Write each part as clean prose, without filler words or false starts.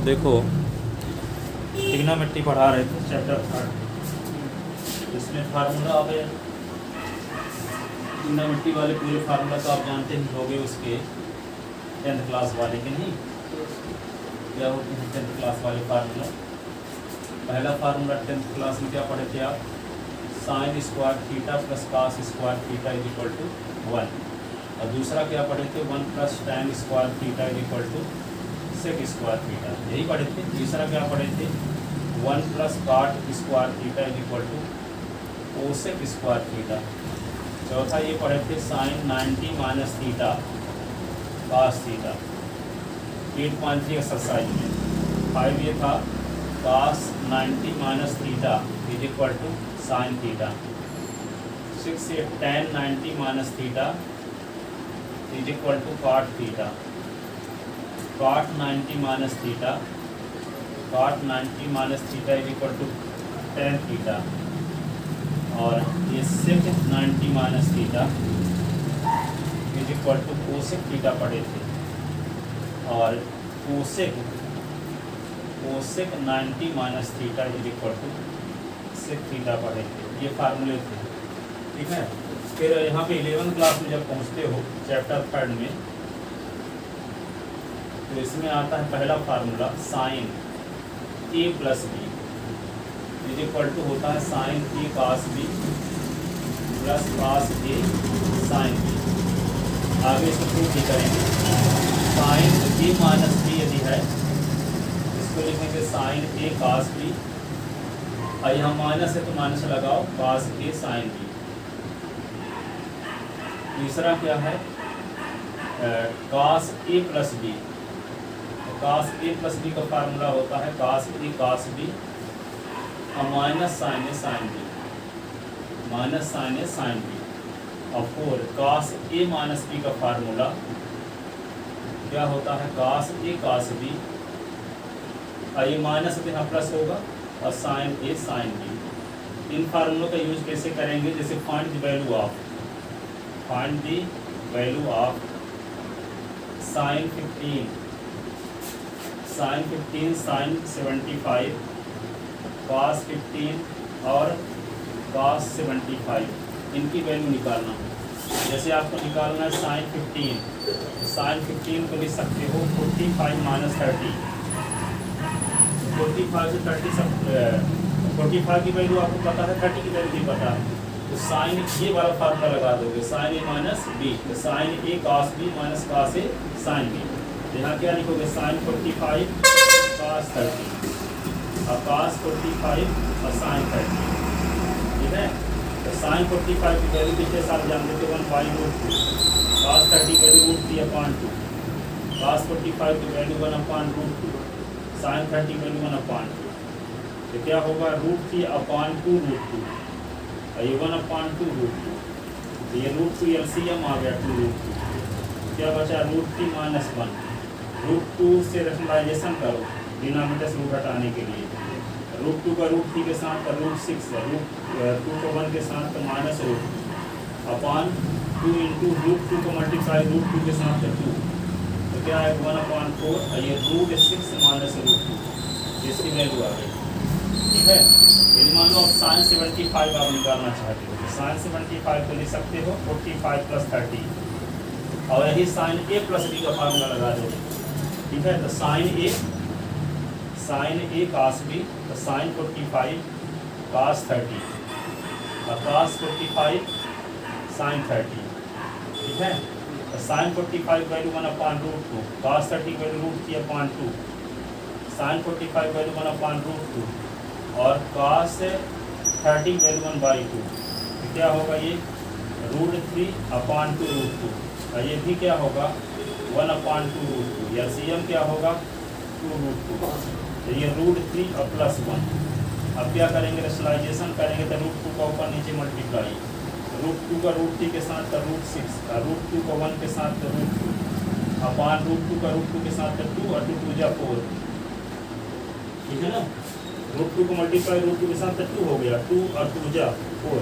देखो ट्रिग्नोमेट्री पढ़ा रहे थे चैप्टर 3, इसमें फार्मूला आ गया। ट्रिग्नोमेट्री वाले पूरे फार्मूला तो आप जानते ही होंगे, उसके 10th क्लास वाले के नहीं क्या होते हैं 10th क्लास वाले फार्मूला। पहला फार्मूला 10th क्लास में क्या पढ़े थे आप, sine square theta plus cos square theta is equal to 1। और दूसरा क्या पढ़े थे, 1 plus tan square theta is equal to sec square theta, यही पढ़े थे। तीसरा क्या पढ़े थे, 1 plus cot square theta is equal to cosec square theta. चौथा ये पढ़े थे sine 90 minus theta cos theta. 8.3 exercise में 5 ये था cos 90 minus theta is equal to sine theta. 6 ये tan 90 minus theta is equal to cot theta. Cot 90 minus theta, cot 90 minus theta is equal to tan theta. और ये sec 90 minus theta is equal to cosec theta पढ़े थे। और cosec 90 minus theta is equal to sec theta पढ़े थे, ये फार्मूले थे। ठीक है, फिर यहाँ पे 11th क्लास में जब पहुँचते हो चैप्टर 3 में, तो इसमें आता है पहला formula sine A plus B is equal to होता है sine A cos B plus cos A sine B. आगे इसको प्रूफ भी करेंगे। साइन ए माइनस बी यदि है, इसको लिखेंगे साइन ए कास बी, और यहाँ माइनस है तो माइनस लगाओ, कास ए साइन बी। तीसरा क्या है, कास ए प्लस बी। तो कास ए प्लस बी का फार्मूला होता है कास ए कास बी और minus sign A sine B, minus sign A sine B. और 4 कास ए माइनस बी का फार्मूला क्या होता है, कास ए कास बी, और ये माइनस है तो यहाँ प्लस होगा, और साइन ए साइन बी। इन फार्मूलों का यूज कैसे करेंगे, जैसे find the value of, find the value of sine 15, sine 15, sine 75, cos 15 और कॉस 75, इनकी वैल्यू निकालना। जैसे आपको निकालना है साइन 15, तो साइन 15 को लिख सकते हो 45 माइनस 30। 45 से 30 सब 45 की वैल्यू आपको पता है, 30 की वैल्यू नहीं पता है, तो साइन ये वाला फार्मूला लगा दोगे, साइन ए माइनस बी, तो sign A cos B minus cos A sine B. यहाँ क्या लिखोगे, साइन 45 कॉस 30 और कॉस 45 और साइन 30। ठीक है, तो साइन 45 की वैल्यू पिछले साल जानते थे 1/√2, कॉस 30 की वैल्यू √3/2, कॉस 45 की वैल्यू 1/√2, साइन 30 की वैल्यू 1/2। तो क्या होगा, √3/2√2, और ये 1/2√2, तो ये √2 LCM आ गया 2√2। क्या बचा, √3 माइनस 1, √2 से रेशनलाइजेशन करो डिनोमिनेटर से रूट हटाने के लिए। √2 का √3 के साथ का √6 है, √2 को 1 के साथ का -√2 अपॉन 2 इंटू √2 को मल्टीप्लाई √2 के साथ का 2, तो क्या है 1/4, और ये √6 माइनस √2, इसकी वैल्यू आ गई। ठीक है, यदि मान लो आप साइन 75 आप निकालना चाहते हो, तो साइन 75 को लिख सकते हो 45 प्लस 30, और यही साइन ए प्लस बी का फार्मूला लगा दो। ठीक है, तो साइन ए कास बी, तो साइन 45 कास 30 और कास 45 साइन 30। ठीक है, तो साइन 45 वैल्यू 1/√2, कास 30 वैल्यू √3/2, साइन 45 वैल्यू 1/√2 और कास 30 वैल्यू 1/2। तो क्या होगा, ये √3/2√2, और ये भी क्या होगा 1/2√2, एलसीएम क्या होगा 2√2, तो ये √3 और प्लस 1। अब क्या करेंगे, रेशनलाइजेशन करेंगे, तो √2 का ऊपर नीचे मल्टीप्लाई, √2 का √3 के साथ का √6, √2 का 1 के साथ का √2 अपॉन √2 का √2 के साथ का 2 और 2 2 जा 4। ठीक है ना, √2 को मल्टीप्लाई √2 के साथ 2 हो गया, 2 और 2 जा 4,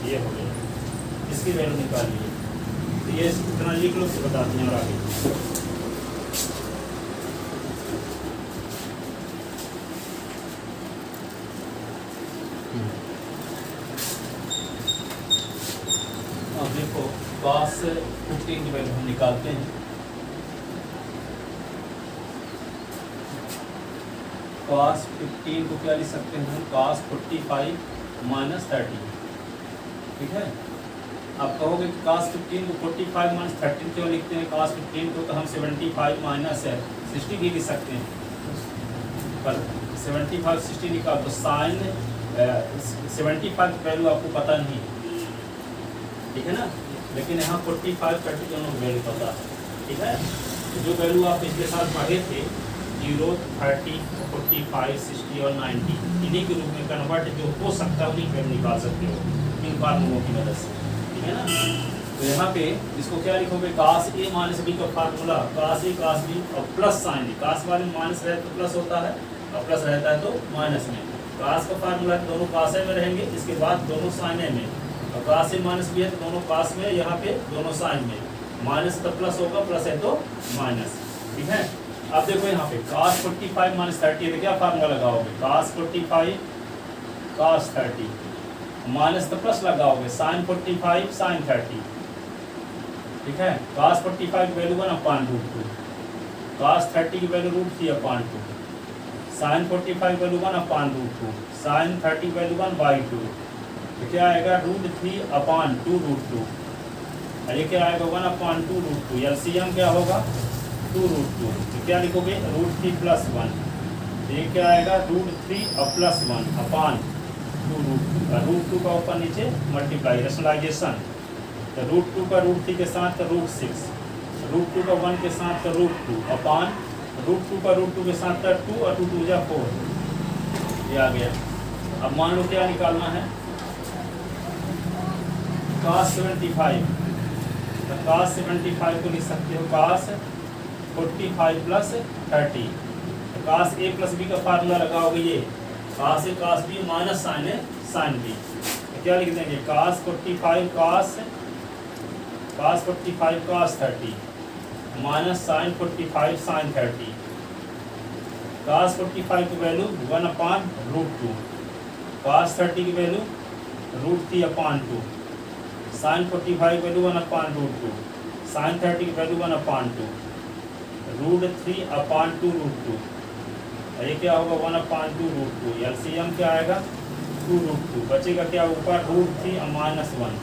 ये हो गया। इसकी वैल्यू निकालिए, तो ये इतना लिख लो, से बताते हैं और आगे। 15 की वैल्यू हम निकालते हैं। cos 15 को क्या लिख सकते हैं हम, cos 45 माइनस 30, ठीक है। आप कहोगे कि cos 15 को 45 माइनस 13 क्यों लिखते हैं, cos 15 को तो हम 75 माइनस 60 भी लिख सकते हैं, पर 75 60 निकाल तो साइन 75 की वैल्यू आपको पता नहीं, ठीक है ना, लेकिन यहाँ 45 30 दोनों की वैल्यू पता है, ठीक है। तो जो वैल्यू आप पिछले साल पढ़े थे 0 30 45 60 और 90, इन्हीं के रूप में कन्वर्ट जो हो सकता है उन्हीं पर निकाल सकते हो इन फार्मूलों की मदद से, ठीक है ना। तो यहाँ पे इसको क्या लिखोगे, cos a माइनस b का formula cos a cos b और प्लस साइन a, cos वाले में माइनस रहे तो प्लस होता है और प्लस रहता है तो माइनस में। cos का फार्मूला दोनों cos a में रहेंगे, इसके बाद दोनों sin a में, और cos a माइनस b है तो दोनों cos में, यहाँ पे दोनों sin में, माइनस तो प्लस होगा, प्लस है तो माइनस, ठीक है। अब देखो यहाँ पे cos 45 माइनस 30 है तो क्या फार्मूला लगाओगे, cos 45 cos 30 माइनस तो प्लस लगाओगे sin 45 sin 30, ठीक है। cos 45 की वैल्यू 1/√2, cos 30 की वैल्यू √3/2, sin 45 की वैल्यू 1/√2, sin 30 की वैल्यू 1/2, तो क्या आएगा √3/2√2, और ये क्या आएगा 1/2√2, एलसीएम क्या होगा 2√2, तो क्या लिखोगे √3 + 1, ये क्या आएगा √3 और +1/2√2, √2 का ऊपर नीचे मल्टीप्लाई रेशनलाइजेशन, तो √2 का √3 के साथ √6, √2 का 1 के साथ √2 का √2 के साथ 2 और 2 2 जा 4, ये आ गया। अब मान लो क्या निकालना है, cos 75, तो cos 75 को लिख सकते हो cos 45 + 30, तो cos a + b का फार्मूला लगाओगे, ये cos a cos b minus sin a sin b, तो क्या लिख देंगे cos 45 cos 30 minus sin 45 sin 30, cos 45 की वैल्यू 1/√2, cos 30 की वैल्यू √3/2, sin 45 की वैल्यू 1/√2, sin 30 की वैल्यू 1/2, √3/2√2, ये क्या होगा 1/2√2, एलसीएम क्या आएगा 2√2, बचेगा क्या ऊपर √3 और -1,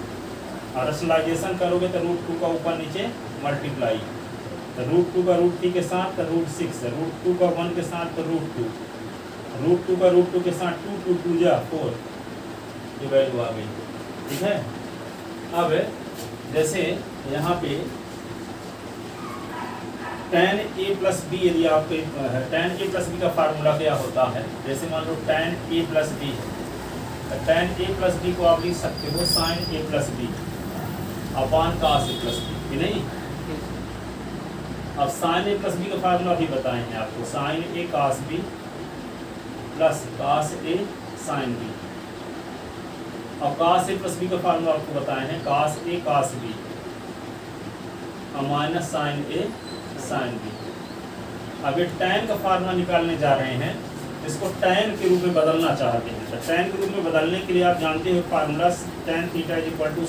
और रेशनलाइजेशन करोगे तो √2 का ऊपर नीचे मल्टीप्लाई, तो √2 का √3 के साथ √6, √2 का 1 के साथ √2, √2 का √2 के साथ 2 2 2 जा 4, ये वैल्यू आ गई, ठीक है। अब जैसे यहाँ पे tan a + b, यदि आप tan a + b का फार्मूला क्या होता है, जैसे मान लो tan a + b है, तो tan a + b को आप लिख सकते हो sin a + b upon cos a + b, कि नहीं। अब sin a + b का फार्मूला भी बताए हैं आपको, sin a cos b plus cos a sin b, अब cos a + b का फार्मूला आपको बताए हैं cos a cos b minus sin a sin b। अब ये tan का फार्मूला निकालने जा रहे हैं, इसको tan के रूप में बदलना चाहते हैं, तो tan के रूप में बदलने के लिए आप जानते हो फार्मूला tan θ =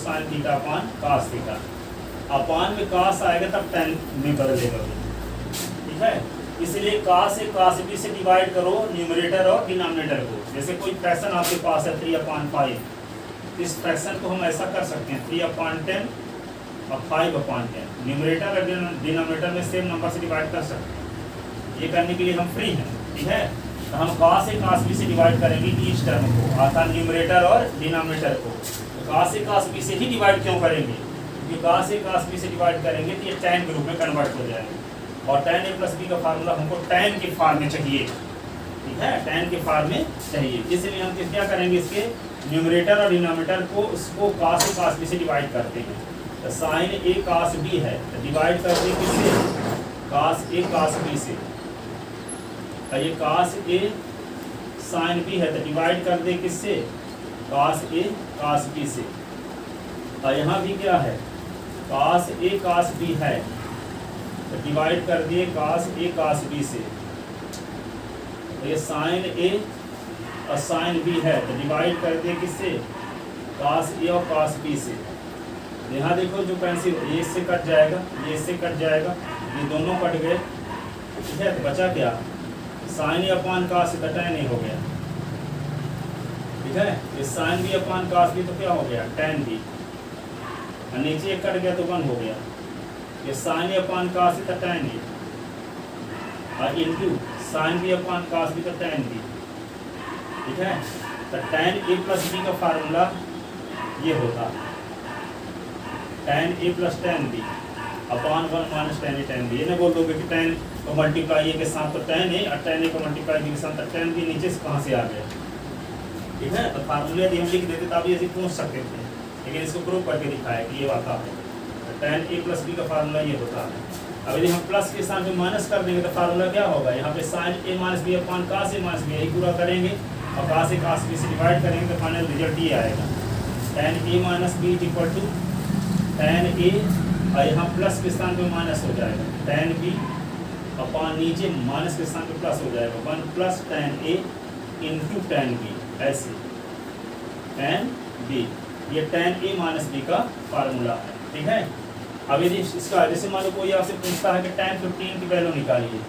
sin θ अपान cos θ, अपान में cos आएगा तब tan में बदलेगा, ठीक है। इसलिए cos a cos b से डिवाइड करो न्यूमरेटर और डिनोमिनेटर को, जैसे कोई फ्रैक्शन आपके पास है 3/5, इस फ्रैक्शन को हम ऐसा कर सकते हैं 3/10 और 5/10, न्यूमरेटर और डिनोमिनेटर में सेम नंबर से डिवाइड कर सकते हैं, ये करने के लिए हम फ्री हैं, ठीक है। तो हम cos a cos b से डिवाइड करेंगे ईच टर्म को, अर्थात न्यूमरेटर और डिनोमिनेटर को, तो cos a cos b से ही डिवाइड क्यों करेंगे, क्योंकि cos a cos b से डिवाइड करेंगे तो ये tan के रूप में कन्वर्ट हो जाएगा, और tan a + b का फार्मूला हमको tan के फॉर्म में चाहिए, ठीक है, tan के फॉर्म में चाहिए, इसलिए हम क्या करेंगे, इसके न्यूमरेटर और डिनोमिनेटर को उसको cos a cos b से डिवाइड करते हैं, तो sin a cos b है तो डिवाइड कर दें किससे, cos a cos b से, और ये cos a sin b है तो डिवाइड कर दें किससे, cos a cos b से, और यहाँ भी क्या है cos a cos b है तो डिवाइड कर दिए cos a cos b से, तो ये sin a और sin b है तो डिवाइड कर दिए किससे, cos a और cos b से, यहाँ देखो जो पेंसिल ये इससे कट जाएगा, ये इससे कट जाएगा, ये दोनों कट गए, ठीक है। तो बचा क्या, साइन ए अपान कास से tan ए हो गया, ठीक है। ये sign B upon cos B तो क्या हो गया tan बी, और नीचे एक कट गया तो 1 हो गया। ये साइन ए अपान कास से tan ए और into sine B upon cos B तो tan बी, ठीक है। तो tan ए प्लस बी का फार्मूला ये होता tan A plus tan B upon 1 minus tan A tan B. ये ना बोल दोगे कि tan को मल्टीप्लाई ए के साथ तो tan ए और tan ए को मल्टीप्लाई बी के साथ तो tan बी नीचे से कहाँ से आ गया, ठीक है। तो फार्मूले यदि हम लिख देते तब ऐसे पूछ सकते थे, लेकिन इसको प्रूव करके दिखाया कि ये आता है। तो tan ए प्लस बी का फार्मूला ये होता है। अब यदि हम प्लस के साथ में माइनस कर देंगे तो फार्मूला क्या होगा, यहाँ पे sign A minus B upon cos A minus B, यही पूरा करेंगे और कास बी से डिवाइड करेंगे तो फाइनल रिजल्ट ये आएगा tan A minus B equal to tan A, और यहाँ प्लस के स्थान पे माइनस हो जाएगा tan बी अपॉन नीचे माइनस के स्थान पे प्लस हो जाएगा 1 प्लस tan ए इंटू tan बी, ऐसे tan बी, ये tan ए माइनस बी का फार्मूला है, ठीक है। अब यदि इसका जैसे मान लो कोई आपसे पूछता है कि tan 15 की वैल्यू निकालिए,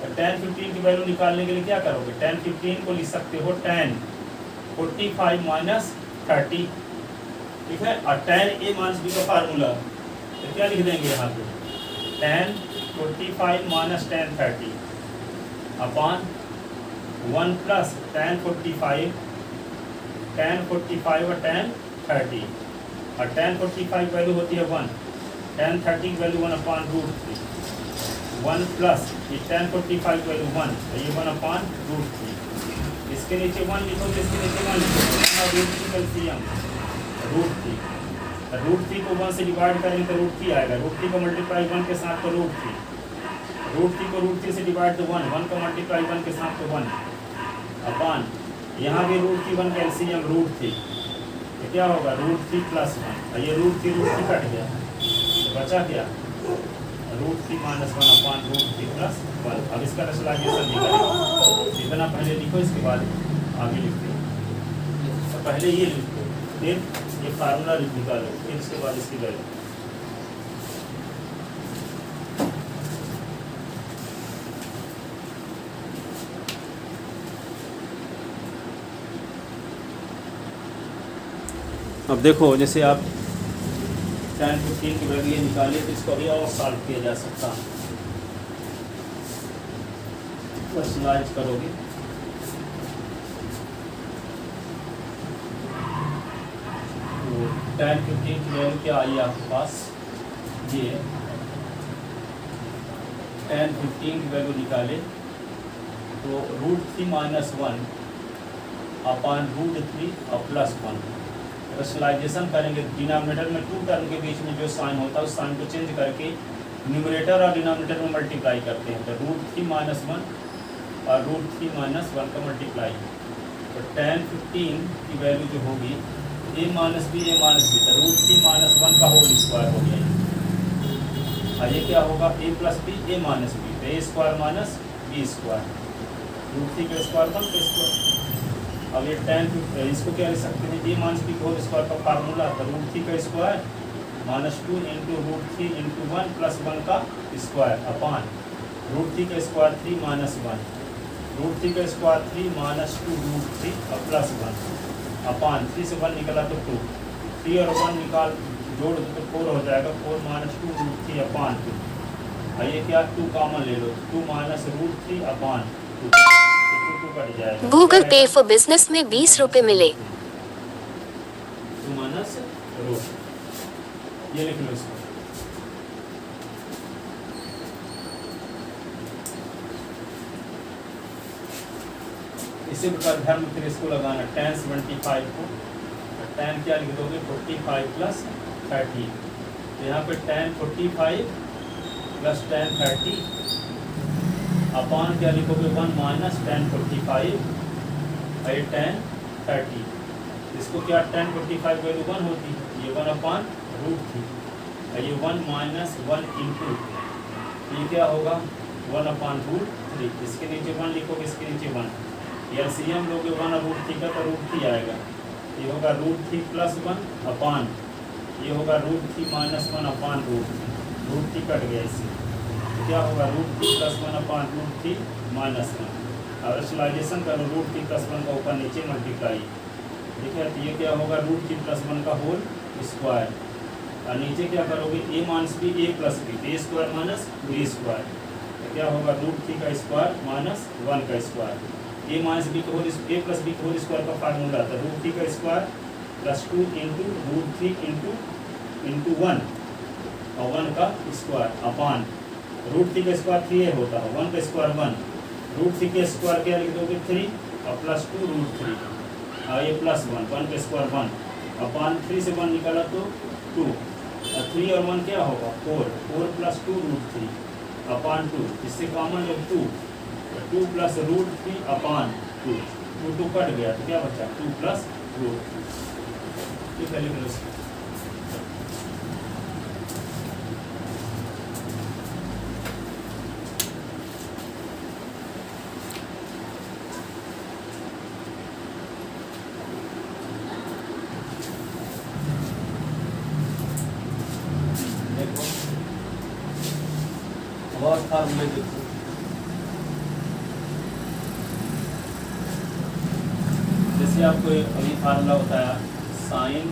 तो tan 15 की वैल्यू निकालने के लिए क्या करोगे, tan 15 को लिख सकते हो tan 45 माइनस 30, ठीक है। और tan ए माइनस बी का फार्मूला तो क्या लिख देंगे यहाँ पे tan 45 minus tan 30 upon 1 plus tan 45 और tan 30, और tan 45 वैल्यू होती है 1, tan 30 वैल्यू 1 अपॉन √3, 1 प्लस ये tan 45 वैल्यू 1, ये 1 अपॉन √3, इसके नीचे 1 लिखो, इसके नीचे 1 लिखो, एलसीएम √3, √3 को 1 से डिवाइड करेंगे तो √3 आएगा, √3 को मल्टीप्लाई 1 के साथ तो √3 को √3 से डिवाइड तो 1 को मल्टीप्लाई 1 के साथ तो 1 अपॉन यहाँ भी √3 1 का एलसीएम √3, तो क्या होगा √3 प्लस 1, और ये √3 कट गया तो बचा क्या √3 माइनस 1 अपॉन √3 प्लस 1। अब इसका रेशनलाइजेशन निकालेंगे, इतना पहले लिखो, इसके बाद आगे लिखते हैं। तो पहले ये लिखो, फिर ये फार्मूला निकालो, फिर इसके बाद इसकी वैल्यू। अब देखो जैसे आप tan 15 की वैल्यू निकालिए तो इसको अभी और सॉल्व किया जा सकता है, पर्सनलाइज करोगे तो tan 15 की वैल्यू क्या आई आपके पास, ये tan 15 की वैल्यू निकाले तो √3 माइनस 1 अपॉन √3 और प्लस 1। रेशनलाइजेशन करेंगे, डिनोमिनेटर में 2 टर्म के बीच में जो साइन होता है उस साइन को चेंज करके न्यूमरेटर और डिनोमिनेटर में मल्टीप्लाई करते हैं, तो √3 माइनस 1 और √3 माइनस 1 का मल्टीप्लाई, तो tan 15 की वैल्यू जो होगी a माइनस बी, तो √3 माइनस 1 का होल स्क्वायर हो गया, और ये क्या होगा a plus B a minus B, तो a square minus B square, √3 का स्क्वायर 1 का स्क्वायर। अब ये tan इसको क्या लिख सकते हैं, a minus B whole square का फार्मूला था √3 का स्क्वायर माइनस 2 इंटू √3 इंटू 1 प्लस 1 का स्क्वायर अपॉन √3 का स्क्वायर 3 माइनस 1, √3 का स्क्वायर 3 माइनस 2 √3 और प्लस 1 अपॉन 3 से 1 निकला तो 2, 3 और 1 निकाल जोड़ दो तो 4 हो जाएगा, 4 माइनस 2 √3 अपॉन 2, और ये क्या 2 कॉमन ले लो, 2 माइनस √3 अपॉन 2 कट जाएगा। गूगल पे फॉर बिजनेस में 20 रुपए मिले। 2 माइनस √, ये लिख लो इसको। इसी प्रकार ध्यान में फिर इसको लगाना, tan 75 को tan क्या लिख दोगे 45 प्लस 30, तो यहाँ पे tan 45 प्लस tan 30 अपॉन क्या लिखोगे 1 माइनस tan 45 और tan 30, इसको क्या tan 45 वैल्यू 1 होती है, ये 1 अपॉन √3 और ये 1 माइनस 1 इंटू, ये क्या होगा 1 अपॉन √3, इसके नीचे 1 लिखोगे, इसके नीचे 1, एलसीएम लोगे 1 और √3 का तो √3 आएगा, ये होगा √3 प्लस 1 अपॉन ये होगा √3 - 1 अपान √3 कट गया इससे, तो क्या होगा √3 + 1 अपान √3 - 1। अब रेशनलाइजेशन करो, √3 + 1 का ऊपर नीचे मल्टीप्लाई, ठीक है, तो ये क्या होगा √3 + 1 का होल स्क्वायर, और नीचे क्या करोगे a - b a + b, a square minus b square, तो क्या होगा √3 का स्क्वायर माइनस 1 का स्क्वायर, a - b का होल a + b का होल स्क्वायर का फार्मूला था √3 का स्क्वायर +2 × √3 × 1 और 1 का स्क्वायर अपान √3 का स्क्वायर 3a होता है, 1 का स्क्वायर 1, √3 के स्क्वायर क्या लिख दोगे 3 और +2 √3 और ये +1, 1 का स्क्वायर 1 अपान 3 से 1 निकाला तो 2 और 3 और 1 क्या होगा 4, 4 + 2 √3 अपान 2, इससे कॉमन जब 2 + √3 अपान 2, 2 कट गया तो क्या बचा 2 + √3, ठीक है, लिख लो इसको। बहुत फार्मूले देखो, जैसे आपको अभी फार्मूला बताया sin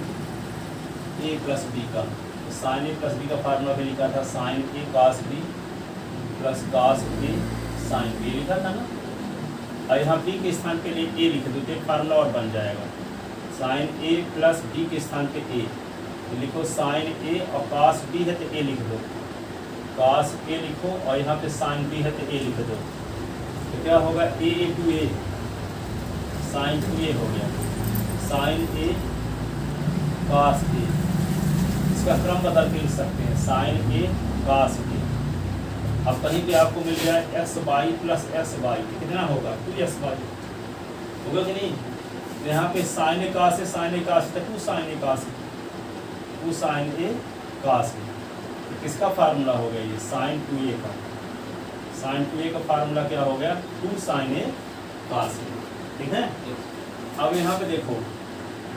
a + b का, तो sin a + b का फार्मूला भी लिखा था sin a cos b + cos a sin b लिखा था ना, और यहाँ b के स्थान पे लिए a लिख दो तो एक फार्मूला और बन जाएगा, sin a + b के स्थान पे a, तो लिखो sin a और cos b है तो a लिख दो, cos a लिखो और यहाँ पे sin b है तो a लिख दो, तो क्या होगा a × a sin 2a हो गया, sin a cos a, इसका क्रम बदल के लिख सकते हैं sin a cos a। अब कहीं पे आपको मिल जाए xy + xy, कितना होगा 2xy, होगा कि नहीं, तो यहाँ पे sin a cos a sin a cos a 2 sin a cos a, 2 sin a cos a, किसका फार्मूला हो गया ये sin 2a का, sin 2a का फार्मूला क्या हो गया 2 sin a cos a, ठीक है। अब यहाँ पे देखो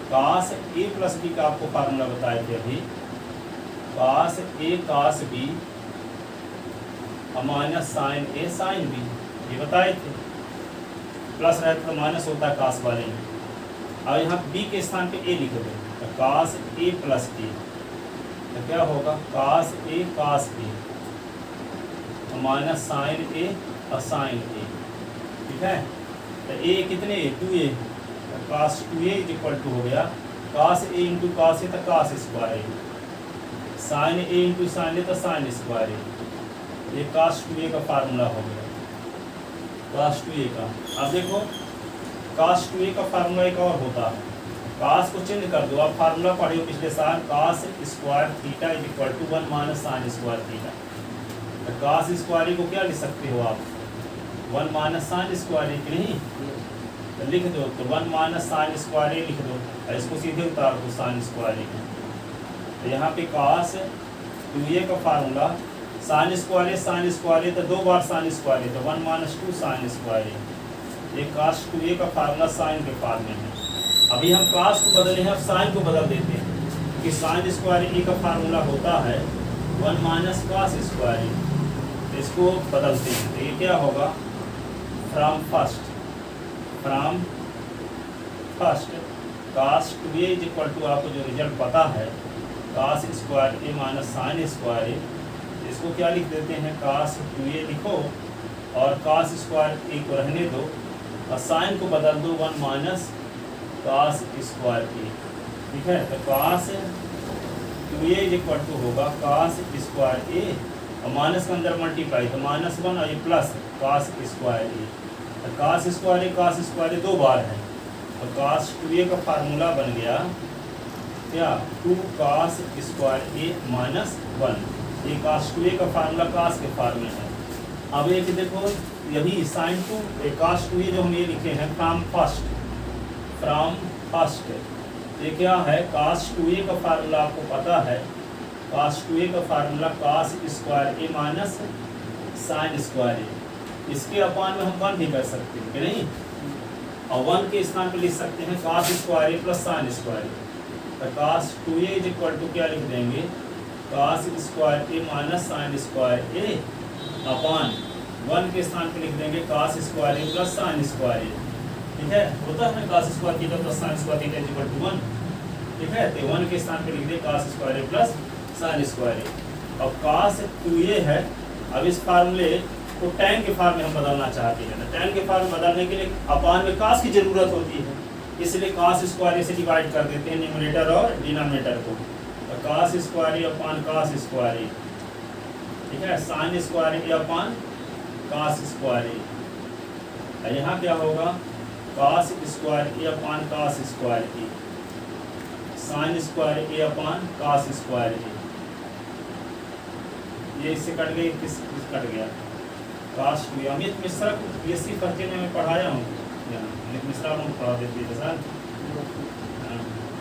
cos a + b का आपको फार्मूला बताए थे अभी, cos a cos b minus sin a sin b, ये बताए थे, प्लस रहता तो माइनस होता है cos वाले में, अब यहाँ b के स्थान पे a लिख दो, तो cos a + b, तो क्या होगा cos a cos b minus sin a और sin a, ठीक है, तो a कितने 2a, तो cos 2a = हो गया cos a × cos a तो cos square a, sin a × sin a तो sin स्क्वायर a, ये cos 2a का फार्मूला हो गया, cos 2a का। अब देखो cos 2a का फार्मूला एक और होता है, cos को चिन्ह कर दो, आप फार्मूला पढ़े हो पिछले साल cos square theta = 1 - sin square theta, तो cos स्क्वायर को क्या लिख सकते हो आप 1 - sin स्क्वायर की नहीं, तो लिख दो, तो 1 - sin स्क्वायर लिख दो और इसको सीधे उतार दो sin स्क्वायर की, तो यहाँ पे cos 2a का फार्मूला sin स्क्वायर तो 2 बार sin स्क्वायर, तो 1 - 2 sin स्क्वायर, ये cos 2a का फार्मूला sin के फॉर्म में है। अभी हम cos को बदले हैं, अब sin को बदल देते हैं, क्योंकि sin स्क्वायर a का फार्मूला होता है 1 - cos स्क्वायर, तो इसको बदलते हैं, तो ये क्या होगा फ्रॉम फर्स्ट cos 2a = आपको जो रिजल्ट पता है cos square a - sin square a, इसको क्या लिख देते हैं cos 2a लिखो और cos स्क्वायर a को रहने दो और sin को बदल दो 1 - cos स्क्वायर a, ठीक है, तो cos 2a = होगा cos स्क्वायर a और माइनस के अंदर मल्टीप्लाई, तो -1 और ये प्लस cos स्क्वायर a, तो cos स्क्वायर a 2 बार है, तो cos 2a का फार्मूला बन गया क्या 2 cos स्क्वायर a - 1, ये cos 2a का फार्मूला cos के फॉर्म में है। अब एक देखो यही sin 2 cos 2a जो हम ये लिखे हैं फ्रॉम फर्स्ट, ये क्या है cos 2a का फार्मूला आपको पता है, cos 2a का formula cos square a - sin square a, इसके अपान में हम 1 भी कर सकते हैं कि नहीं, और 1 के स्थान पर लिख सकते हैं cos square a + sin square a, तो cos 2a is equal to क्या लिख देंगे, cos square a minus sine square a upon 1 के स्थान पे लिख देंगे cos square a plus sine square a। ठीक है, होता है cos square theta plus sine square theta is equal to 1। ठीक है, तो 1 के स्थान पे लिख दे cos square a plus sine square a। अब cos 2a है, अब इस फार्मूले को tan के फार्म में हम बदलना चाहते हैं। तो tan के फार्म में बदलने के लिए अपान में cos की जरूरत होती है, इसलिए cos स्क्वायर a से डिवाइड कर देते हैं न्यूमरेटर और डिनोमिनेटर को। तो cos square a upon cos square a, ठीक है, sign square a upon cos square a। यहाँ क्या होगा, cos square a upon cos square a, sign square a upon cos square a। ये इससे कट गई, किस कट गया, cos 2a। अमित मिश्रा को बीएससी फर्स्ट ईयर में मैं पढ़ाया हूँ, अमित मिश्रा को पढ़ा देते थे सर,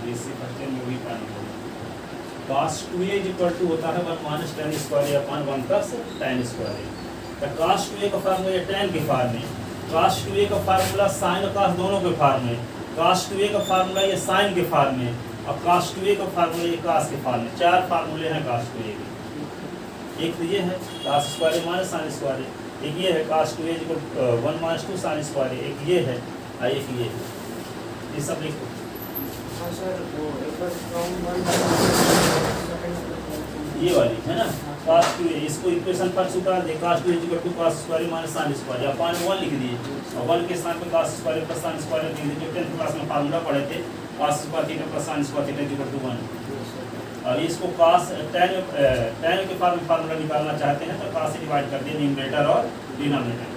बीएससी फर्स्ट ईयर में भी पढ़ाएंगे। cos 2a is equal to होता है 1 minus tan square a upon 1 plus tan square a। तो cos 2a का फार्मूला tan के फार्म में, cos 2a का फार्मूला sin और cos दोनों के फार्म में, cos 2a का फार्मूला ये sin के फार्म में, अब cos 2a का फार्मूला ये cos के फार्म में। 4 फार्मूले हैं cos 2a के। एक तो ये है cos square a minus sin square a, एक ये है cos 2a equal 1 minus 2 sin square a, एक ये है और एक ये है। ये सब लिखो। हाँ सर, वो एक बार ये वाली है ना, cos 2a, इसको इक्वेशन पर उतार दे, cos 2a equal to cos square a minus sin square a upon 1 लिख दिए, और 1 के स्थान पे cos square a plus sin square a लिख दिए। जो 10th क्लास में फार्मूला पढ़े थे, cos square theta plus sin square theta equal to 1। और इसको cos tan के फार्मूला निकालना चाहते हैं तो cos से डिवाइड कर दिए न्यूमरेटर और डिनोमिनेटर।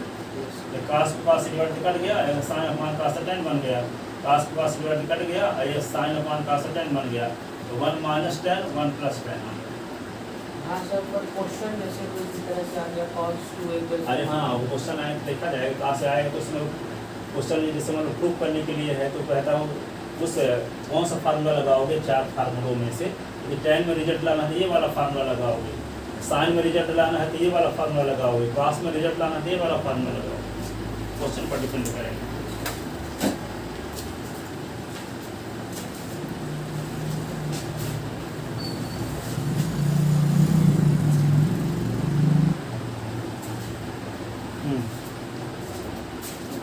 तो cos को cos से डिवाइड कट गया, sin अपॉन cos tan बन गया, cos को cos से डिवाइड कट गया, ये sin अपॉन cos tan बन गया। तो 1 माइनस tan 1 प्लस tan। हाँ सर, पर क्वेश्चन जैसे कोई इस तरह से आ गया cos 2a इक्वल, अरे हाँ, वो क्वेश्चन आए देखा जाएगा कहाँ से आएगा। क्वेश्चन क्वेश्चन जैसे मतलब प्रूफ करने के लिए है तो कहता हूँ उस कौन सा फार्मूला लगाओगे 4 फार्मूलों में से। यदि tan में रिजल्ट लाना है ये वाला फार्मूला लगाओगे, sin में रिजल्ट लाना है तो ये वाला फार्मूला लगाओगे, cos में रिजल्ट लाना है तो ये वाला फार्मूला लगाओगे। क्वेश्चन पर डिपेंड करेगा।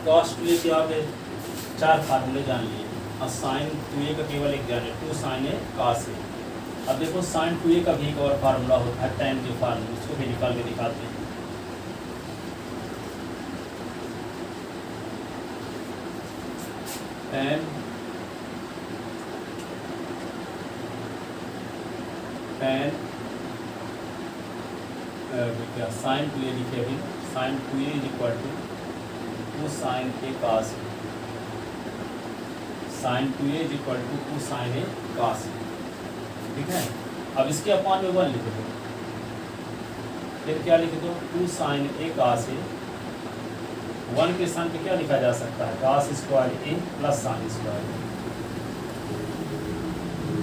cos 2a के आपने 4 फार्मूले जान लिए, और sin 2a का केवल एक जाने, 2 sin a cos a। अब देखो sin 2a का भी एक और फार्मूला होता है tan के फार्मूले, उसको भी निकाल के दिखाते हैं। tan क्या sin 2a लिखे अभी, sin 2a is equal to 2 sin a cos a, sin 2a is equal to 2 sin a cos a। ठीक है, अब इसके अपान में 1 लिख दो, फिर क्या लिख दो 2 sin a cos a। 1 के स्थान पे क्या लिखा जा सकता है, cos square a plus sin square a।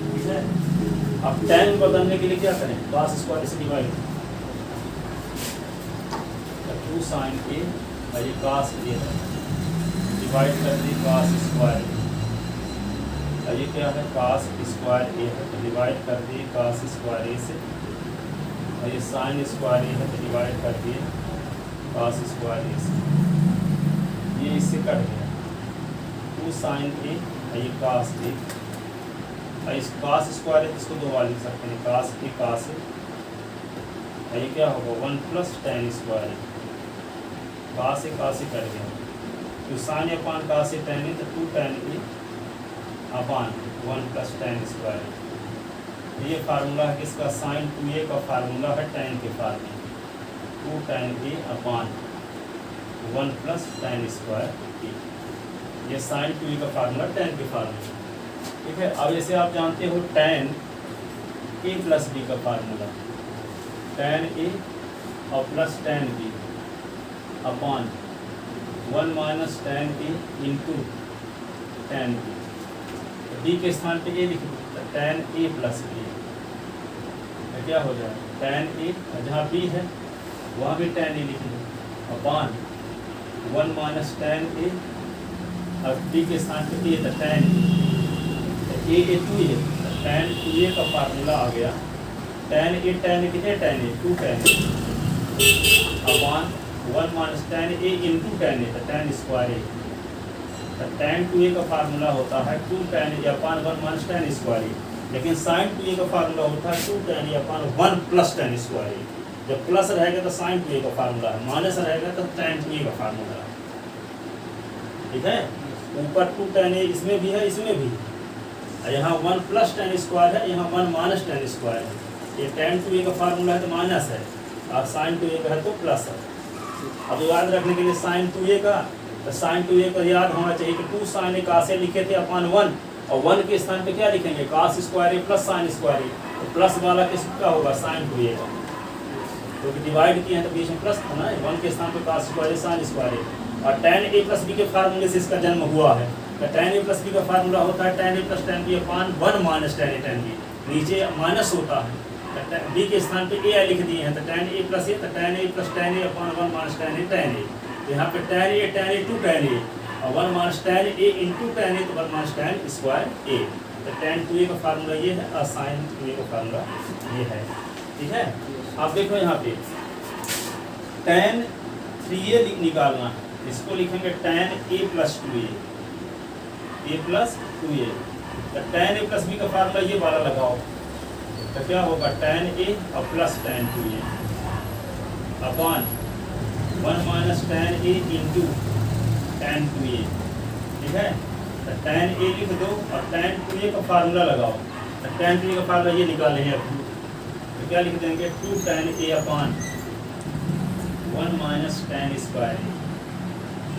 ठीक है, अब tan बदलने के लिए क्या करें, cos स्क्वायर से डिवाइड, 2 sin a और ये cos a है, डिवाइड कर दी cos स्क्वायर a, और ये क्या है cos स्क्वायर a है तो डिवाइड कर दिए cos स्क्वायर a से, और ये sin स्क्वायर a है तो डिवाइड कर दिए cos स्क्वायर a से। ये इससे कट गया, 2 sin a और ये cos a, और इस cos स्क्वायर a इसको 2 बार लिख सकते हैं, cos a cos a, और ये क्या होगा 1 plus tan square a, cos a cut गया, तो sin upon cos a tan a तो 2 tan a upon 1 plus tan square. ये फार्मूला है किसका, sin 2a का फार्मूला है tan के फार्म में, 2 tan a upon 1 plus tan square a। ये sin 2a का फार्मूला tan के फार्म में। ठीक है, अब जैसे आप जानते हो tan a प्लस b का फार्मूला, tan a और plus tan b upon 1 minus tan a into tan b। b के स्थान पे a लिख दो, tan a प्लस b, तो क्या हो जाए tan a, जहाँ b है वहाँ भी tan a लिख दो, अपान 1 माइनस tan a, और b के स्थान पे a था tan a, तो a 2 है, tan 2a का फार्मूला आ गया, tan a कितने tan a 2 tan a upon 1 minus tan a into tan a, तो tan स्क्वायर a। तो tan 2a का फार्मूला होता है 2 tan a upon 1 minus tan square a, लेकिन sin 2a का फार्मूला होता है 2 tan a upon 1 plus tan square a। जब प्लस रहेगा तो sin 2a का फार्मूला है, माइनस रहेगा तो tan 2a का फार्मूला है। ठीक है, ऊपर 2 tan a इसमें भी है, इसमें भी, यहाँ 1 प्लस tan स्क्वायर है, यहाँ 1 माइनस tan स्क्वायर है। ये tan 2a का फार्मूला है तो माइनस है, और sin 2a का है तो प्लस है। अब याद रखने के लिए sin 2a का, तो sin 2a का याद होना चाहिए कि 2 sin a cos a लिखे थे अपॉन 1, और 1 के स्थान पे क्या लिखेंगे cos square a plus sin square a, तो प्लस वाला किसका होगा sin 2a का, क्योंकि डिवाइड किए हैं तो बीच में प्लस था ना, 1 के स्थान पे cos square a sin square a। और tan a प्लस b के फार्मूले से इसका जन्म हुआ है, तो tan a प्लस b का फार्मूला होता है tan a plus tan b upon 1 minus tan a tan b, नीचे माइनस होता है, बी के स्थान पे ए लिख दिए हैं, तो tan a प्लस ए, तो tan a plus tan a upon 1 minus tan a tan a, तो यहाँ पे tan a 2 tan a, और 1 minus tan a into tan a, तो 1 माइनस tan स्क्वायर a। तो tan 2a का फार्मूला ये है और sin 2a का फार्मूला ये है। ठीक है, आप देखो यहाँ पे tan 3a निकालना है, इसको लिखेंगे tan a plus 2a, a plus 2a, तो tan a प्लस b का फार्मूला ये वाला लगाओ, तो क्या होगा tan a और plus tan 2a upon 1 minus tan a into tan 2a। ठीक है, तो tan a लिख दो और tan 2a का फार्मूला लगाओ, तो tan 2a का फार्मूला ये निकाले हैं, तो क्या लिख देंगे 2 tan a upon 1 minus tan square a।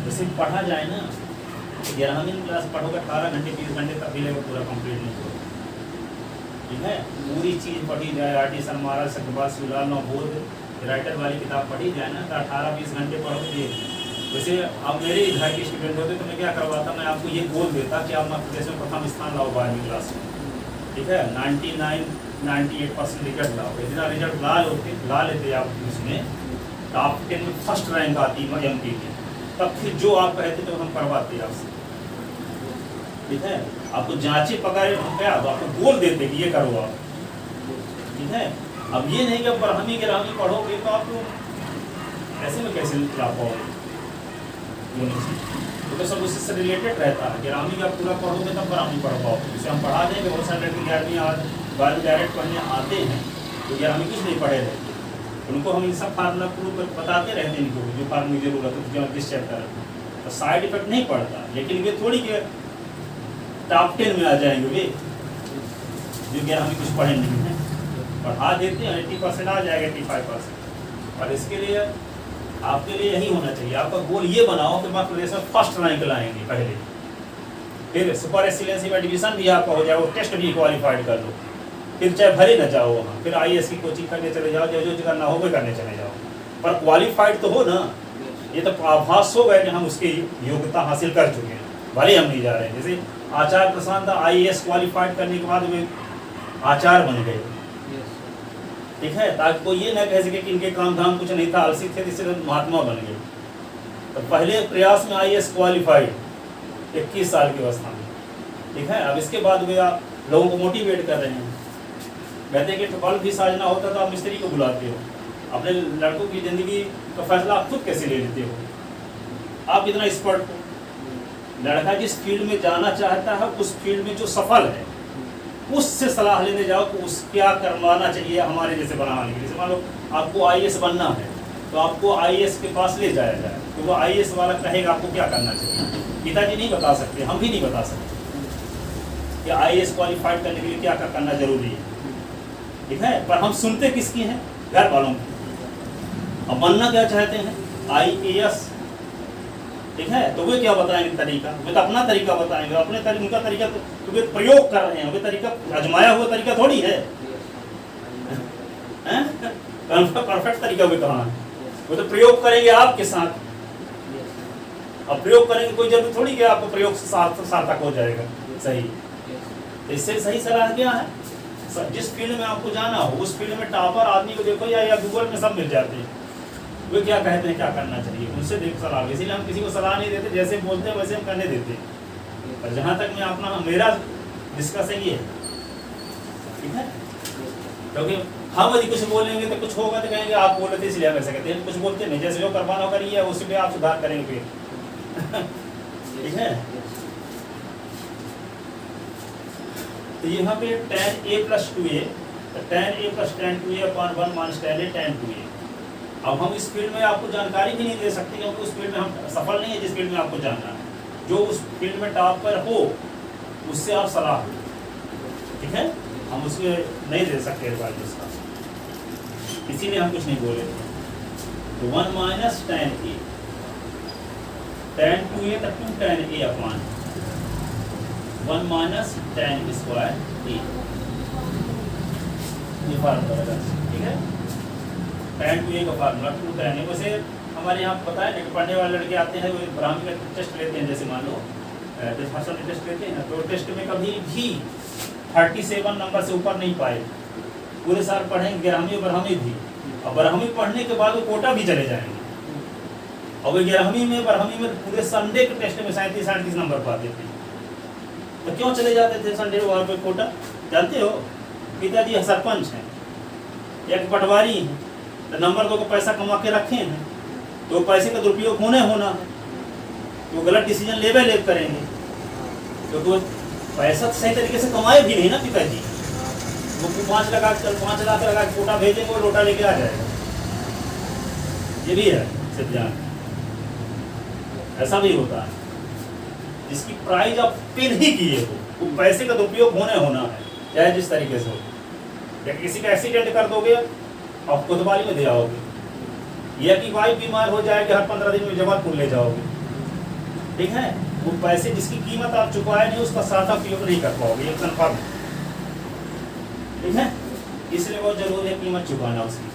जैसे पढ़ा जाए ना, 11वीं क्लास पढ़ोगे 18 घंटे 20 घंटे तक भी लेगा, पूरा कंप्लीट नहीं होगा। ठीक है, पूरी चीज़ पढ़ी जाए, आरटी शर्मा सकबा सुलाल नवबोध राइटर वाली किताब पढ़ी जाए ना, तो 18-20 घंटे पढ़ोगे। वैसे आप मेरे इधर के स्टूडेंट होते तो मैं क्या करवाता, मैं आपको ये गोल देता कि आप मध्य प्रदेश में प्रथम स्थान लाओ 12वीं क्लास में। ठीक है, 99-98% रिजल्ट लाओ, इतना रिजल्ट ला लेते आप उसमें टॉप 10 में फर्स्ट रैंक आती MP की, तब फिर जो आप कहते तो हम करवाते आपसे। ठीक है, आपको जांचे पकड़े क्या, तो आपको बोल देते कि ये करो आप। ठीक है, अब ये नहीं कि अब ब्राह्मी गिरामी पढ़ोगे तो आप ऐसे में कैसे ला पाओगे, तो सब उससे रिलेटेड रहता है। गिरामी का पूरा पढ़ोगे तब ब्राह्मी पढ़ पाओगे, इसे हम पढ़ा देंगे। बहुत सारे लड़के 11वीं और 12वीं डायरेक्ट पढ़ने आते हैं तो गिरामी कुछ नहीं पढ़े रहते, उनको हम इन सब फार्मूला प्रूव बताते रहते हैं, इनको जो फार्मूला की जरूरत है किस चैप्टर है, तो साइड इफेक्ट नहीं पड़ता। लेकिन वे थोड़ी के टॉप 10 में आ जाएंगे वे, जो कि हमें कुछ पढ़े नहीं है, पढ़ा देते हैं 80% आ जाएगा, 85%। और इसके लिए आपके लिए यही होना चाहिए, आपका गोल ये बनाओ कि मध्य प्रदेश में फर्स्ट रैंक लाएंगे पहले, फिर सुपर एक्सीलेंसी में एडमिशन भी आपका हो जाए, टेस्ट भी क्वालिफाइड कर लो, फिर चाहे भले न जाओ वहाँ, फिर IAS की कोचिंग करने चले जाओ, जो करना हो वो करने चले जाओ, पर क्वालिफाइड तो हो ना। ये तो आभास हो गया कि हम उसकी योग्यता हासिल कर चुके हैं, भले हम नहीं जा रहे हैं। जैसे आचार्य प्रशांत IAS क्वालिफाइड करने के बाद वे आचार्य बन गए। ठीक है, ताकि कोई ये ना कह सके कि इनके काम धाम कुछ नहीं था, आलसी थे, इससे महात्मा बन गए। तो पहले प्रयास में IAS क्वालिफाइड 21 साल की अवस्था में। ठीक है, अब इसके बाद वे आप लोगों को मोटिवेट कर रहे हैं, कहते हैं कि बल्ब भी साजना होता तो आप मिस्त्री को बुलाते हो, अपने लड़कों की ज़िंदगी का फैसला आप खुद कैसे ले लेते हो, आप इतना एक्सपर्ट हो। लड़का जिस फील्ड में जाना चाहता है उस फील्ड में जो सफल है उससे सलाह लेने जाओ कि उस क्या करवाना चाहिए हमारे जैसे बनाने के लिए। जैसे मान लो आपको IAS बनना है तो आपको IAS के पास ले जाया जाए, तो वो IAS वाला कहेगा आपको क्या करना चाहिए। पिताजी नहीं बता सकते, हम भी नहीं बता सकते कि IAS क्वालिफाइड करने के लिए क्या करना जरूरी है। ठीक है, पर हम सुनते किसकी हैं, घर वालों की। अब बनना क्या चाहते हैं IAS। ठीक है, तो वे क्या बताएंगे तरीका, वे तो अपना तरीका बताएंगे, अपने उनका तरीका तो वे प्रयोग कर रहे हैं, वे तरीका आजमाया हुआ तरीका थोड़ी है, परफेक्ट तरीका वे कहाँ है, वो तो प्रयोग करेंगे आपके साथ। अब प्रयोग करेंगे कोई जरूरी थोड़ी कि आपको प्रयोग से सार्थक हो जाएगा सही। इससे सही सलाह क्या है, जिस फील्ड में आपको जाना हो उस फील्ड में टॉपर आदमी को देखो, या गूगल में सब मिल जाते हैं, वे क्या कहते हैं क्या करना चाहिए, उनसे देख सलाह। इसीलिए हम किसी को सलाह नहीं देते, जैसे बोलते हैं वैसे हम करने देते हैं। और जहाँ तक मैं अपना मेरा डिस्कशन ये है ठीक है, क्योंकि हम यदि कुछ बोलेंगे तो कुछ होगा तो कहेंगे आप बोल रहे थे इसलिए हम ऐसा कहते हैं, कुछ बोलते नहीं, जैसे जो करवाना होगा ये उसी पे आप सुधार करेंगे ठीक है। तो यहाँ पे tan a plus 2a, tan a plus tan 2a upon 1 minus tan a tan 2a। अब हम इस फील्ड में आपको जानकारी भी नहीं दे सकते क्योंकि उस फील्ड में हम सफल नहीं है जिस फील्ड में आपको जानना है। जो उस फील्ड में टॉप पर हो उससे आप सलाह लो, ठीक है, हम उसमें नहीं दे सकते एडवाइस उसका, इसीलिए हम कुछ नहीं बोले। तो 1 minus tan a tan 2a तो 2 tan a upon 1 minus tan square a, ये फार्मूला है, ठीक है। tan 2a का फार्मूला 2 tan a। वैसे हमारे यहाँ पता है कि पढ़ने वाले लड़के आते हैं वो ब्राह्मण का टेस्ट लेते हैं, जैसे मान लो डिस्पर्शन टेस्ट लेते हैं ना, तो टेस्ट में कभी भी 37 नंबर से ऊपर नहीं पाए, पूरे साल पढ़ेंगे ग्यारहवीं और बारहवीं भी, और बारहवीं पढ़ने के बाद वो कोटा भी चले जाएंगे, और वो ग्यारहवीं में बारहवीं में पूरे संडे के टेस्ट में 37-38 नंबर पाते थे। तो क्यों चले जाते थे संडे वहाँ पे कोटा? जानते हो, पिताजी सरपंच हैं, एक पटवारी हैं, तो नंबर 2 को पैसा कमा के रखे हैं, तो पैसे का दुरुपयोग होना है, तो गलत डिसीजन ले करेंगे, क्योंकि तो पैसा सही तरीके से कमाए भी नहीं ना पिताजी। वो 5 लाख लगा के कोटा भेजेंगे, वो लोटा लेके आ जाएगा, ये भी है सिर्फ जान, ऐसा भी होता है। जिसकी प्राइज आप पे नहीं किए हो, वो पैसे का दुरुपयोग होना है, चाहे जिस तरीके से हो। या किसी का एक्सीडेंट कर दोगे आप कोतवाली में दे आओगे, या कि वाइफ बीमार हो जाएगी, हर 15 दिन में जबलपुर ले जाओगे, ठीक है। वो पैसे जिसकी कीमत आप चुकाए नहीं उसका सादा उपयोग नहीं कर पाओगे, ये कन्फर्म, ठीक है। इसलिए बहुत जरूरी है कीमत चुकाना उसकी,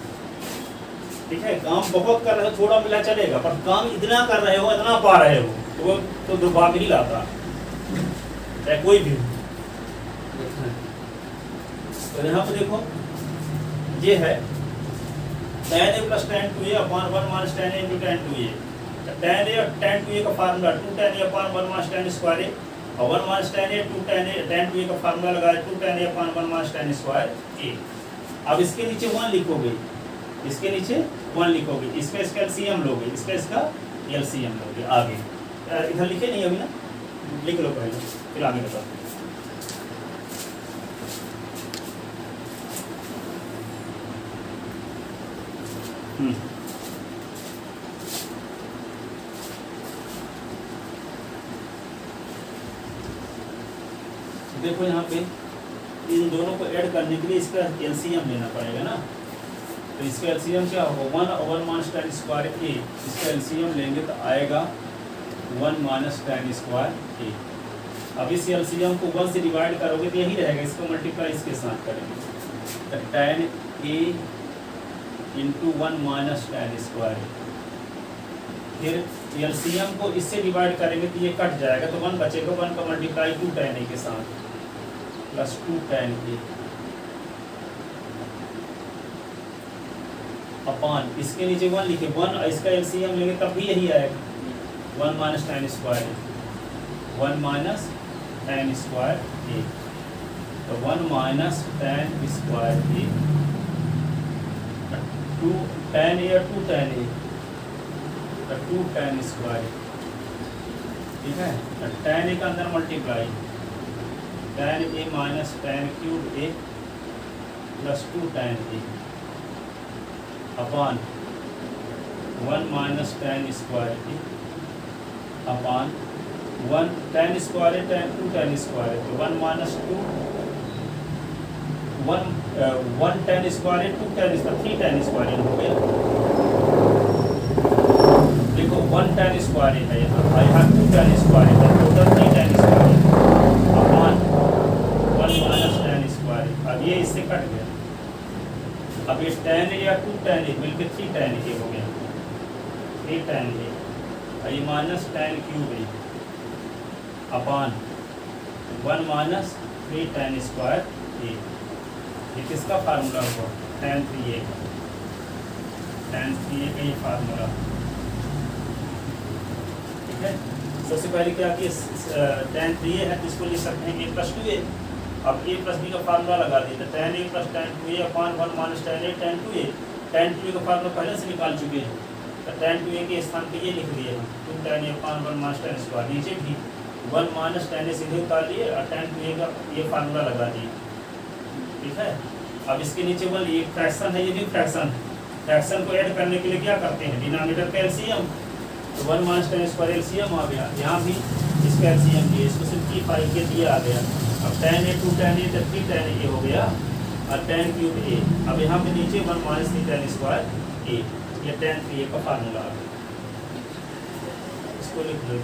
ठीक है। काम बहुत कर रहे हो, थोड़ा मिला चलेगा, पर काम इतना कर रहे हो, इतना पा रहे हो, तो वो तो दुर्भाग्य ही लाता, चाहे कोई भी। तो यहाँ पे देखो ये है tan a plus tan 2a upon 1 minus tan a into tan 2a। tan a और tan 2a का formula 2 tan a upon 1 minus tan square a, और 1 minus tan a 2 tan 2a का फार्मूला लगाया 2 tan a upon 1 minus tan square a। अब इसके नीचे 1 लिखोगे, इसके नीचे 1 लिखोगे, इसका एलसीएम लोगे, इसका एलसीएम लोगे। आगे इधर लिखे नहीं अभी ना, लिख लो पहले, फिर आगे बताओ। देखो यहाँ पे इन दोनों को ऐड करने के लिए इसका एलसीएम लेना पड़ेगा ना, तो इसका एलसीएम क्या होगा 1 और 1 माइनस tan स्क्वायर a, इसका एलसीएम लेंगे तो आएगा 1 माइनस tan स्क्वायर a। अब इस एलसीएम को 1 से डिवाइड करोगे तो यही रहेगा, इसको मल्टीप्लाई इसके साथ करेंगे, तो tan a into 1 minus tan square a। फिर एलसीएम को इससे डिवाइड करेंगे तो ये कट जाएगा, तो 1 बचेगा, 1 का मल्टीप्लाई 2 tan a के साथ प्लस 2 tan a अपॉन इसके नीचे 1 लिखे, 1 इसका एलसीएम लेंगे तब भी यही आएगा 1 minus tan square a, 1 minus tan square a, तो 1 minus tan square a 2 tan a और 2 tan a, तो 2 tan स्क्वायर, ठीक है। तो tan a का अंदर multiply tan a minus tan cube a plus 2 tan a upon 1 minus tan square a upon 1 tan square है, 2 tan square है, तो 1 माइनस 2 1 tan स्क्वायर है, 2 tan स्क्वायर, 3 tan स्क्वायर हो गया। देखो 1 tan स्क्वायर है यहाँ 2 tan स्क्वायर है, total 3 tan square upon 1 minus tan square. अब ये इससे कट गया, अब ये tan a या 2 tan a मिलकर 3 tan a हो गया, 3 tan a, और ये minus tan cube a upon 1 minus 3 tan square a। ये किसका फार्मूला हुआ? tan 3a का, tan 3a का ये फार्मूला, ठीक है। सबसे पहले क्या कि tan 3a है तो इसको लिख सकते हैं a प्लस 2a, अब ए प्लस बी का फार्मूला लगा दिए, तो tan a plus tan 2a upon 1 minus tan a tan 2a। tan 2a का फार्मूला पहले से निकाल चुके हैं, तो tan 2a के स्थान पे ये लिख दिए हम 2 tan a upon 1 minus tan square, नीचे भी 1 माइनस tan a सीधे उतार लिए और tan 2a का ये फार्मूला लगा दिए। ठीक है, अब इसके नीचे बोल ये फ्रैक्शन है, ये भी फ्रैक्शन है। फ्रैक्शन को ऐड करने के लिए क्या करते हैं, डिनोमिनेटर का एलसीएम, तो 1 माइनस tan स्क्वायर एलसीएम आ गया, यहाँ भी इसका एलसीएम दिए, इसको सिंप्लीफाई के दिए आ गया। अब tan a 2 tan a तो 3 tan a हो गया और tan क्यूब a। अब यहाँ पे नीचे 1 माइनस 3 tan स्क्वायर a, ये tan 3a का फार्मूला आ गया, इसको लिख लो।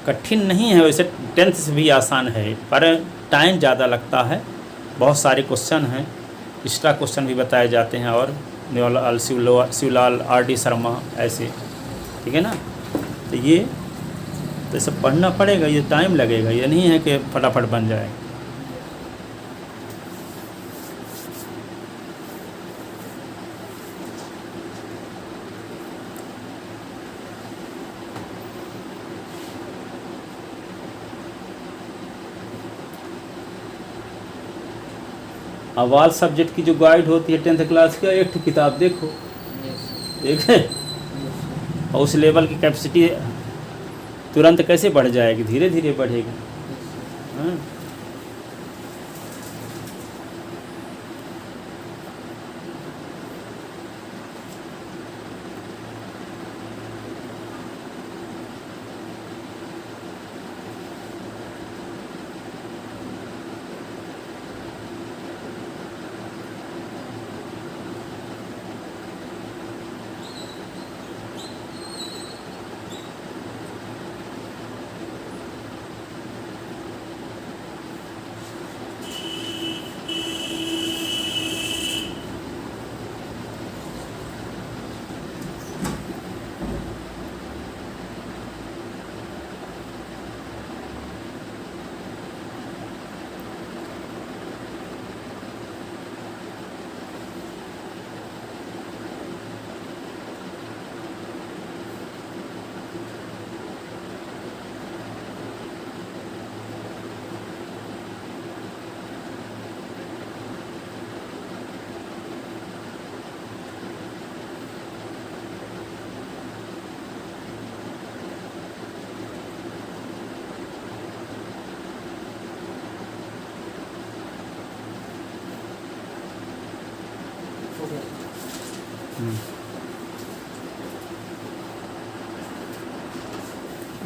कठिन नहीं है वैसे, 10th से भी आसान है, पर टाइम ज़्यादा लगता है। बहुत सारे क्वेश्चन हैं, एक्स्ट्रा क्वेश्चन भी बताए जाते हैं, और न्योलाल शिवलाल R.D. शर्मा ऐसे, ठीक है ना। तो ये तो सब पढ़ना पड़ेगा, ये टाइम लगेगा, ये नहीं है कि फटाफट बन जाए। अवाल सब्जेक्ट की जो गाइड होती है 10th क्लास की, एक किताब देखो, एक है, और उस लेवल की कैपेसिटी तुरंत कैसे बढ़ जाएगी, धीरे धीरे बढ़ेगी। हाँ?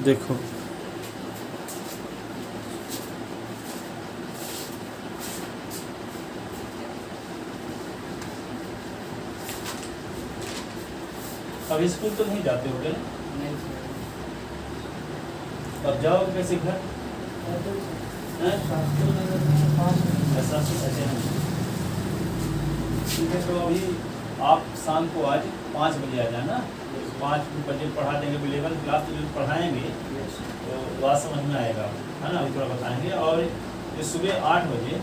देखो अब स्कूल तो नहीं जाते होगे ना, नहीं अब जाओगे कैसे घर? हैं? ऐसा ऐसे नहीं। ठीक है, तो अभी आप शाम को आज 5 बजे आ जाना, 5 बजे पढ़ा देंगे, 11 क्लास जो पढ़ाएंगे तो बात समझ में आएगा, है ना, अभी थोड़ा बताएंगे। और ये सुबह 8 बजे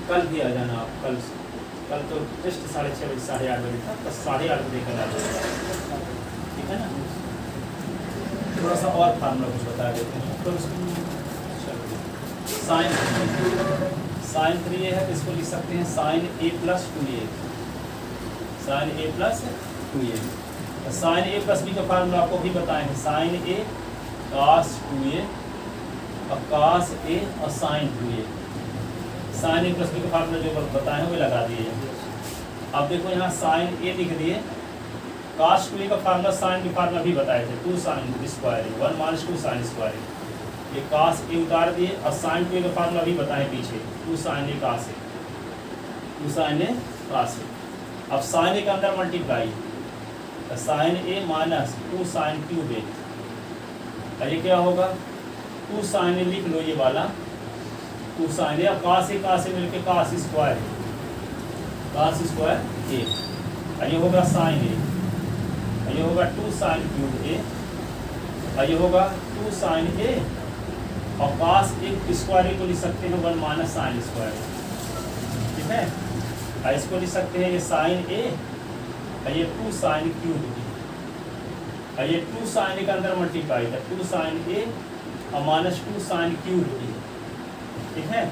कल भी आ जाना आप, कल तो जस्ट 6:30 बजे 8:30 बजे था, बस 8:30 बजे कल आ जाना, ठीक है ना। थोड़ा सा और फार्मूला कुछ बता देते हैं तो साइन 3a है, तो इसको लिख सकते हैं sine a plus 2a, sine a plus 2a। Sine a plus b का फार्मूला आपको भी बताएंगे, साइन a cos 2a और cos a और sine 2a। Sine a plus b का फार्मूला जो बताए हैं वो लगा दिए। अब देखो यहाँ साइन a लिख दिए, cos 2a का फार्मूला साइन के फार्मूला भी बताए थे, 2 sine square 1 minus 2 sine square. ये cos a उतार दिए और साइन 2a का फार्मूला भी बताए पीछे, 2 sine a cos a, 2 sine a cos a। अब साइन a के अंदर multiply, sine a minus 2 sine cube a, ये क्या होगा 2 साइन a, लिख लो ये वाला 2 साइन a, cos a मिलके cos स्क्वायर a, ये होगा साइन a, ये होगा 2 साइन क्यूब ए, ये होगा 2 साइन ए, और cos एक स्क्वायर को लिख सकते हैं 1 माइनस साइन स्क्वायर, ठीक है। इसको लिख सकते हैं ये साइन ए, ये 2 साइन क्यूब ए, ये 2 साइन के अंदर मल्टीप्लाई था 2 साइन ए और माइनस 2 साइन क्यूब ए, ठीक है।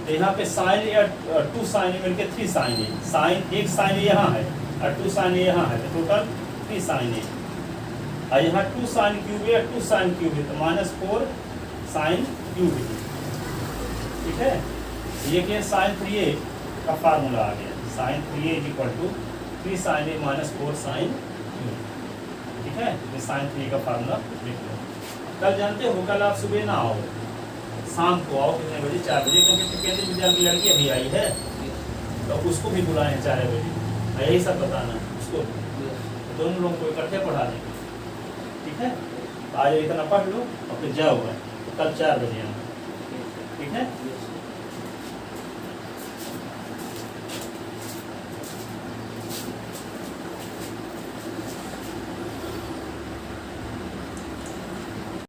तो यहाँ पे साइन ए और 2 साइन ए मिलकर 3 साइन ए, साइन एक साइन ए यहाँ है और 2 साइन ए यहाँ है, तो टोटल 3 साइन ए, और यहाँ 2 साइन क्यूब ए और 2 साइन क्यूब ए, तो -4 साइन क्यूब ए, ठीक है। ये क्या साइन 3a का फार्मूला आ गया, sine 3a is equal to 3 sine A minus 4 sine cube, ठीक है। ये साइन 3 का फार्मूला लिख लो। कल जानते हो, कल आप सुबह ना आओ, शाम को आओ, कितने बजे? 4 बजे, क्योंकि केंद्रीय विद्यालय की लड़की अभी आई है, तो उसको भी बुलाएं 4 बजे, यही सब बताना उसको, दोनों लोगों को इकट्ठे पढ़ा देंगे, ठीक है। आज इतना पढ़ लो और फिर जाओ, तो कल 4 बजे आना, ठीक है।